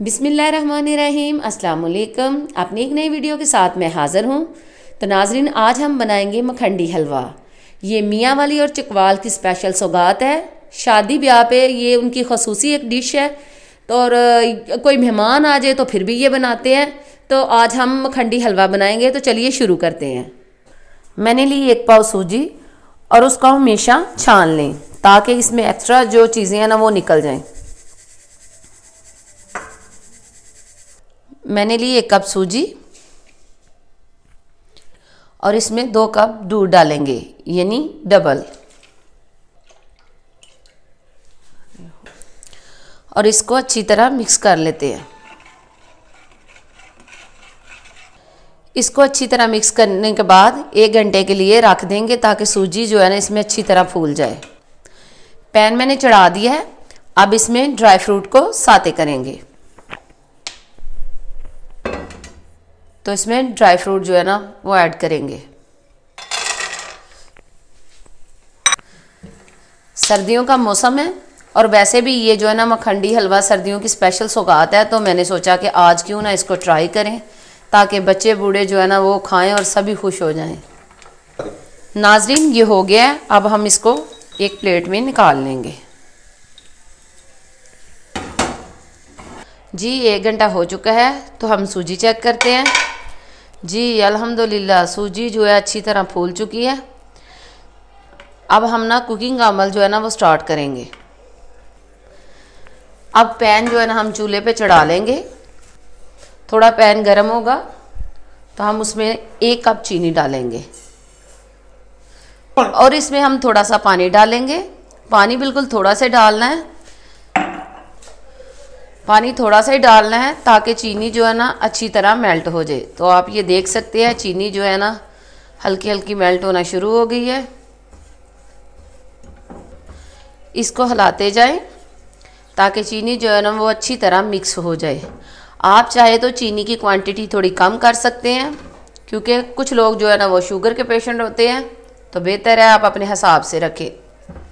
बिस्मिल्लाहिर्रहमानिर्रहीम, अस्सलाम वालेकुम। अपनी एक नई वीडियो के साथ मैं हाज़िर हूँ। तो नाजरीन, आज हम बनाएंगे मखंडी हलवा। ये मियाँ वाली और चकवाल की स्पेशल सौगात है। शादी ब्याह पे ये उनकी खसूसी एक डिश है। तो और कोई मेहमान आ जाए तो फिर भी ये बनाते हैं। तो आज हम मखंडी हलवा बनाएंगे। तो चलिए शुरू करते हैं। मैंने ली 1 पाव सूजी और उसको हमेशा छान लें ताकि इसमें एक्स्ट्रा जो चीज़ें हैं ना वो निकल जाएं। मैंने ली 1 कप सूजी और इसमें 2 कप दूध डालेंगे, यानी डबल। और इसको अच्छी तरह मिक्स कर लेते हैं। इसको अच्छी तरह मिक्स करने के बाद 1 घंटे के लिए रख देंगे ताकि सूजी जो है ना इसमें अच्छी तरह फूल जाए। पैन मैंने चढ़ा दिया है। अब इसमें ड्राई फ्रूट को साते करेंगे। तो इसमें ड्राई फ्रूट जो है ना वो ऐड करेंगे। सर्दियों का मौसम है और वैसे भी ये जो है ना मखंडी हलवा सर्दियों की स्पेशल सौगात है। तो मैंने सोचा कि आज क्यों ना इसको ट्राई करें ताकि बच्चे बूढ़े जो है ना वो खाएं और सभी खुश हो जाएं। नाजरीन, ये हो गया है। अब हम इसको एक प्लेट में निकाल लेंगे। जी 1 घंटा हो चुका है। तो हम सूजी चेक करते हैं। जी अल्हम्दुलिल्लाह सूजी जो है अच्छी तरह फूल चुकी है। अब हम ना कुकिंग का अमल जो है ना वो स्टार्ट करेंगे। अब पैन जो है ना हम चूल्हे पे चढ़ा लेंगे। थोड़ा पैन गर्म होगा तो हम उसमें 1 कप चीनी डालेंगे और इसमें हम थोड़ा सा पानी डालेंगे। पानी बिल्कुल थोड़ा सा डालना है। पानी थोड़ा सा ही डालना है ताकि चीनी जो है ना अच्छी तरह मेल्ट हो जाए। तो आप ये देख सकते हैं चीनी जो है ना हल्की हल्की मेल्ट होना शुरू हो गई है। इसको हिलाते जाएं ताकि चीनी जो है ना वो अच्छी तरह मिक्स हो जाए। आप चाहे तो चीनी की क्वांटिटी थोड़ी कम कर सकते हैं क्योंकि कुछ लोग जो है ना वो शुगर के पेशेंट होते हैं। तो बेहतर है आप अपने हिसाब से रखें।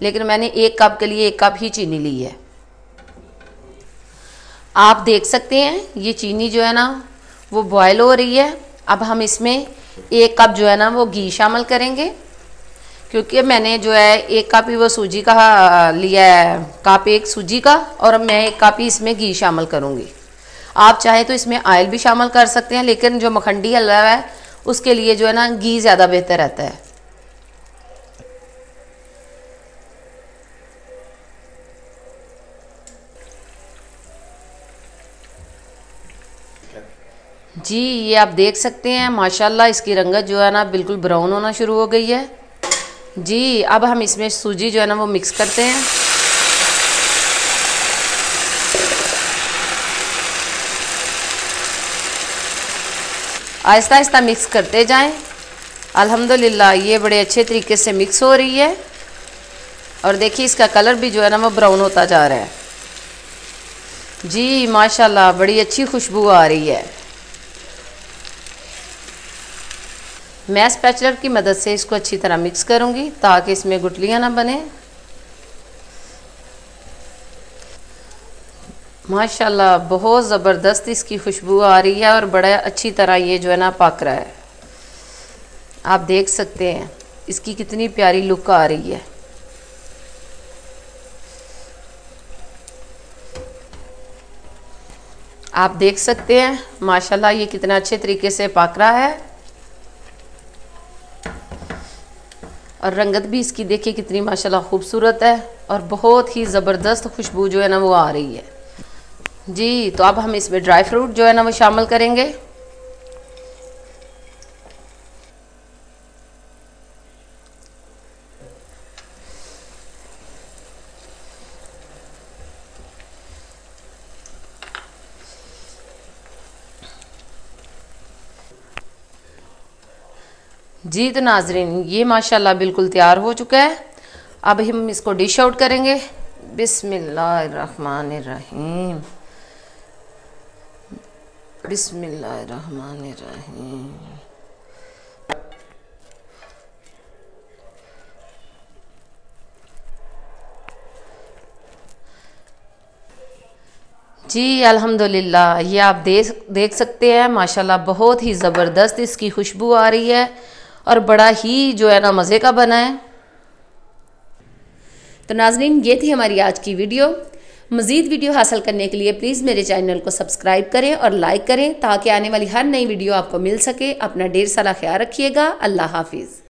लेकिन मैंने 1 कप के लिए 1 कप ही चीनी ली है। आप देख सकते हैं ये चीनी जो है ना वो बॉयल हो रही है। अब हम इसमें 1 कप जो है ना वो घी शामिल करेंगे क्योंकि मैंने जो है 1 कप ही वो सूजी का लिया है। कप 1 सूजी का और मैं 1 कप ही इसमें घी शामिल करूँगी। आप चाहे तो इसमें ऑयल भी शामिल कर सकते हैं, लेकिन जो मखंडी हलवा है उसके लिए जो है ना घी ज़्यादा बेहतर रहता है। जी ये आप देख सकते हैं माशाल्लाह इसकी रंगत जो है ना बिल्कुल ब्राउन होना शुरू हो गई है। जी अब हम इसमें सूजी जो है ना वो मिक्स करते हैं। आहिस्ता आहिस्ता मिक्स करते जाएं। अल्हम्दुलिल्लाह ये बड़े अच्छे तरीके से मिक्स हो रही है और देखिए इसका कलर भी जो है ना वो ब्राउन होता जा रहा है। जी माशाल्लाह बड़ी अच्छी खुशबू आ रही है। मैं स्पैचुलर की मदद से इसको अच्छी तरह मिक्स करूंगी ताकि इसमें गुठलियां ना बने। माशाल्लाह बहुत ज़बरदस्त इसकी खुशबू आ रही है और बड़ा अच्छी तरह ये जो है ना पक रहा है। आप देख सकते हैं इसकी कितनी प्यारी लुक आ रही है। आप देख सकते हैं माशाल्लाह ये कितना अच्छे तरीके से पक रहा है और रंगत भी इसकी देखिए कितनी माशाल्लाह खूबसूरत है और बहुत ही ज़बरदस्त खुशबू जो है ना वो आ रही है। जी तो अब हम इसमें ड्राई फ्रूट जो है ना वो शामिल करेंगे। जी तो नाजरीन ये माशाल्लाह बिल्कुल तैयार हो चुका है। अब हम इसको डिश आउट करेंगे। बिस्मिल्लाहिर्रहमानिर्रहीम, बिस्मिल्लाहिर्रहमानिर्रहीम। जी अल्हम्दुलिल्लाह, ये आप देख सकते हैं माशाल्लाह बहुत ही ज़बरदस्त इसकी खुशबू आ रही है और बड़ा ही जो है ना मज़े का बना है। तो नाज़रीन, ये थी हमारी आज की वीडियो। मज़ीद वीडियो हासिल करने के लिए प्लीज़ मेरे चैनल को सब्सक्राइब करें और लाइक करें ताकि आने वाली हर नई वीडियो आपको मिल सके। अपना ढेर सारा ख्याल रखिएगा। अल्लाह हाफिज़।